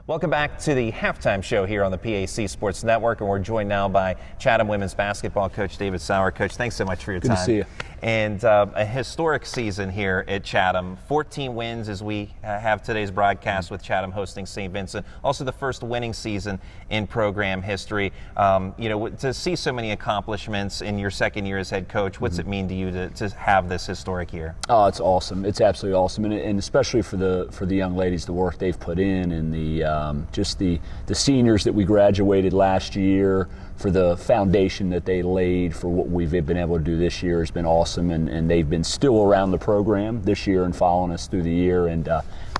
Welcome back to the halftime show here on the PAC Sports Network, and we're joined now by Chatham women's basketball coach David Saur. Coach, thanks so much for your time. Good to see you. And a historic season here at Chatham. 14 wins as we have today's broadcast with Chatham hosting St. Vincent. Also the first winning season in program history. To see so many accomplishments in your second year as head coach, what's it mean to you to have this historic year? Oh, it's awesome. It's absolutely awesome, and especially for the young ladies, the work they've put in, and the seniors that we graduated last year, for the foundation that they laid for what we've been able to do this year has been awesome, and they've been still around the program this year and following us through the year, and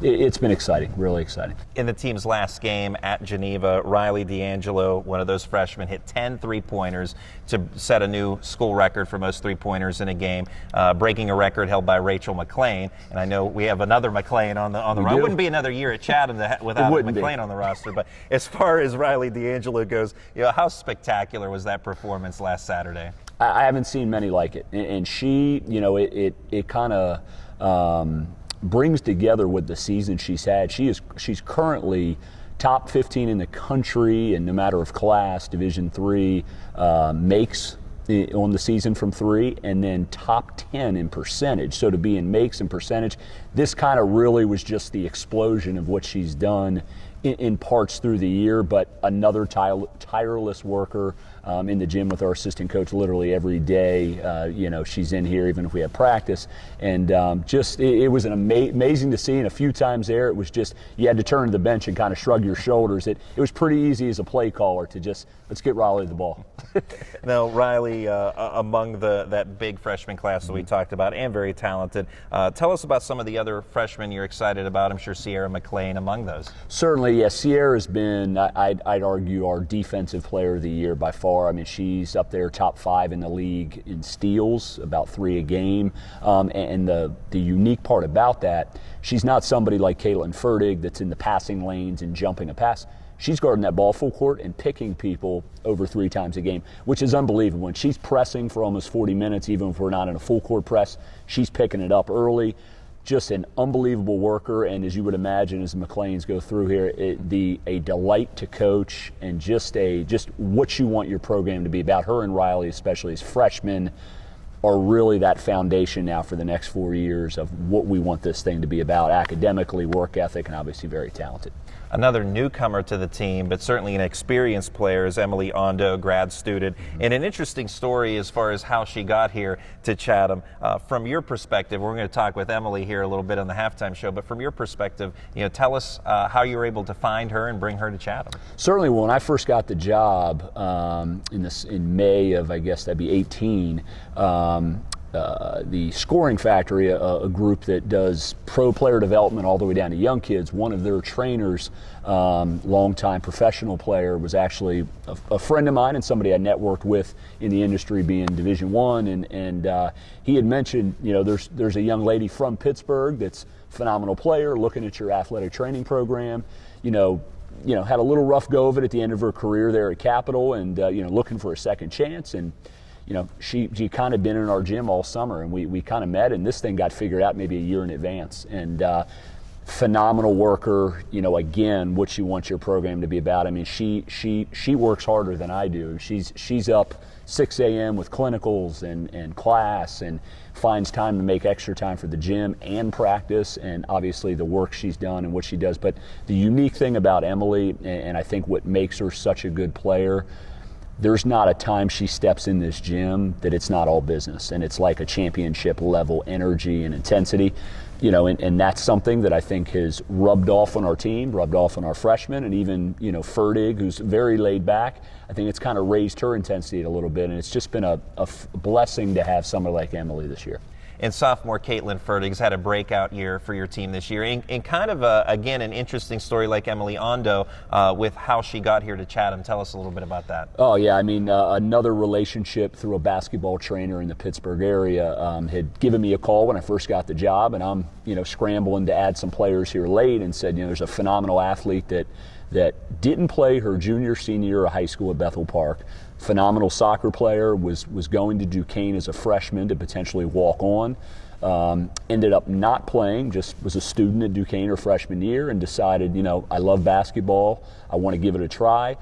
it's been exciting, really exciting. In the team's last game at Geneva, Riley D'Angelo, one of those freshmen, hit 10 three-pointers to set a new school record for most three-pointers in a game, breaking a record held by Rachel McLane. And I know we have another McLane on the roster. It wouldn't be another year at Chatham without McLane on the roster. But as far as Riley D'Angelo goes, how spectacular was that performance last Saturday? I haven't seen many like it, and she, it kind of brings together with the season she's had. She's currently top 15 in the country, and no matter of class, Division III makes on the season from three, and then top 10 in percentage. So to be in makes and percentage, this kind of really was just the explosion of what she's done in parts through the year, but another tireless worker in the gym with our assistant coach literally every day. She's in here even if we have practice, and it was amazing to see. And a few times there, it was just you had to turn to the bench and kind of shrug your shoulders. It was pretty easy as a play caller to just let's get Riley the ball. Now Riley, among that big freshman class that we talked about, and very talented. Tell us about some of the other freshmen you're excited about. I'm sure Sierra McLane among those. Certainly, yes. Sierra's been, I'd argue, our defensive player of the year by far. I mean, she's up there top 5 in the league in steals, about 3 a game. And the unique part about that, she's not somebody like Katelyn F that's in the passing lanes and jumping a pass. She's guarding that ball full court and picking people over 3 times a game, which is unbelievable. When she's pressing for almost 40 minutes, even if we're not in a full court press, she's picking it up early. Just an unbelievable worker, and as you would imagine, as the McLanes go through here, a delight to coach, and just what you want your program to be about. Her and Riley, especially as freshmen, are really that foundation now for the next 4 years of what we want this thing to be about, academically, work ethic, and obviously very talented. Another newcomer to the team, but certainly an experienced player, is Emily Ondo, grad student. And an interesting story as far as how she got here to Chatham. From your perspective, we're going to talk with Emily here a little bit on the halftime show, but from your perspective, tell us how you were able to find her and bring her to Chatham. Certainly, when I first got the job in May of, I guess that'd be 18, the Scoring Factory, a group that does pro player development all the way down to young kids, one of their trainers, longtime professional player, was actually a friend of mine and somebody I networked with in the industry, being Division I, and he had mentioned, there's a young lady from Pittsburgh that's a phenomenal player, looking at your athletic training program, had a little rough go of it at the end of her career there at Capitol, and looking for a second chance. And she kind of been in our gym all summer, and we kind of met, and this thing got figured out maybe a year in advance. And phenomenal worker, again, what you want your program to be about. I mean, she works harder than I do. She's up 6 a.m. with clinicals and class, and finds time to make extra time for the gym and practice, and obviously the work she's done and what she does. But the unique thing about Emily, and I think what makes her such a good player, there's not a time she steps in this gym that it's not all business, and it's like a championship level energy and intensity, and that's something that I think has rubbed off on our team, rubbed off on our freshmen, and even, Ferdig, who's very laid back. I think it's kind of raised her intensity a little bit, and it's just been a blessing to have somebody like Emily this year. And sophomore Katelyn F has had a breakout year for your team this year. And kind of, again, an interesting story like Emily Ondo with how she got here to Chatham. Tell us a little bit about that. Oh, yeah. I mean, another relationship through a basketball trainer in the Pittsburgh area had given me a call when I first got the job, and I'm, scrambling to add some players here late, and said, there's a phenomenal athlete that didn't play her junior, senior year of high school at Bethel Park. Phenomenal soccer player, was going to Duquesne as a freshman to potentially walk on. Ended up not playing, just was a student at Duquesne her freshman year and decided, I love basketball, I want to give it a try.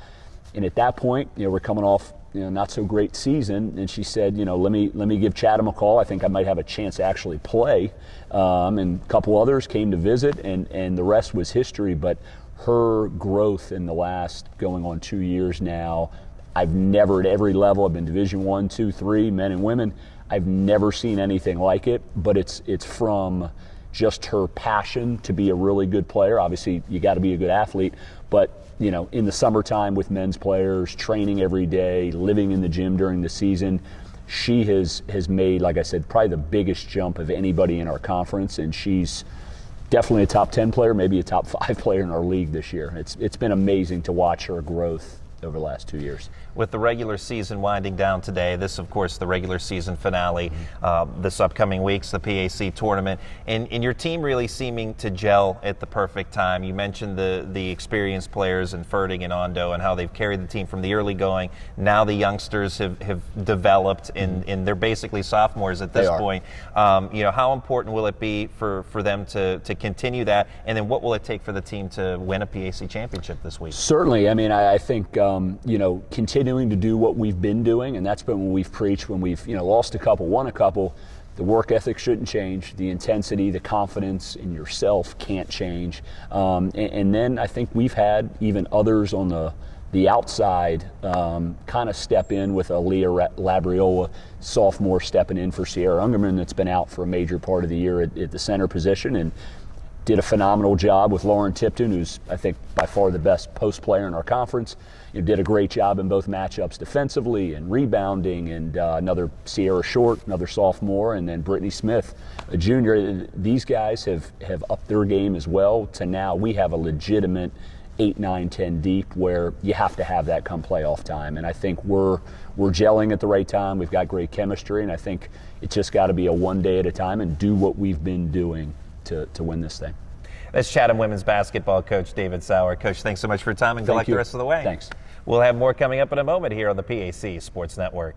And at that point, we're coming off not so great season, and she said, let me give Chatham a call. I think I might have a chance to actually play. And a couple others came to visit, and the rest was history. But her growth in the last going on 2 years now, I've never at every level, I've been Division I, II, III, men and women, I've never seen anything like it. But it's from just her passion to be a really good player. Obviously, you got to be a good athlete, but in the summertime with men's players, training every day, living in the gym during the season, she has made, like I said, probably the biggest jump of anybody in our conference, and she's definitely a top 10 player, maybe a top 5 player in our league this year. It's been amazing to watch her growth over the last 2 years. With the regular season winding down today, this, of course, the regular season finale, this upcoming week's the PAC tournament, and your team really seeming to gel at the perfect time. You mentioned the experienced players in Ferding and Ondo and how they've carried the team from the early going. Now the youngsters have developed, and they're basically sophomores at this point. How important will it be for them to continue that, and then what will it take for the team to win a PAC championship this week? Certainly. I mean, I think, continuing to do what we've been doing, and that's been what we've preached when we've lost a couple, won a couple. The work ethic shouldn't change. The intensity, the confidence in yourself can't change. And then I think we've had even others on the outside kind of step in, with Aaliyah Labriola, sophomore, stepping in for Sierra Ungerman, that's been out for a major part of the year at the center position, and did a phenomenal job with Lauren Tipton, who's, I think, by far the best post player in our conference. Did a great job in both matchups defensively and rebounding, and another Sierra Short, another sophomore, and then Brittany Smith, a junior. These guys have upped their game as well to now we have a legitimate 8, 9, 10 deep, where you have to have that come playoff time. And I think we're gelling at the right time. We've got great chemistry, and I think it's just got to be a one day at a time and do what we've been doing to win this thing. That's Chatham women's basketball coach David Saur. Coach, thanks so much for your time, and good luck the rest of the way. Thanks. We'll have more coming up in a moment here on the PAC Sports Network.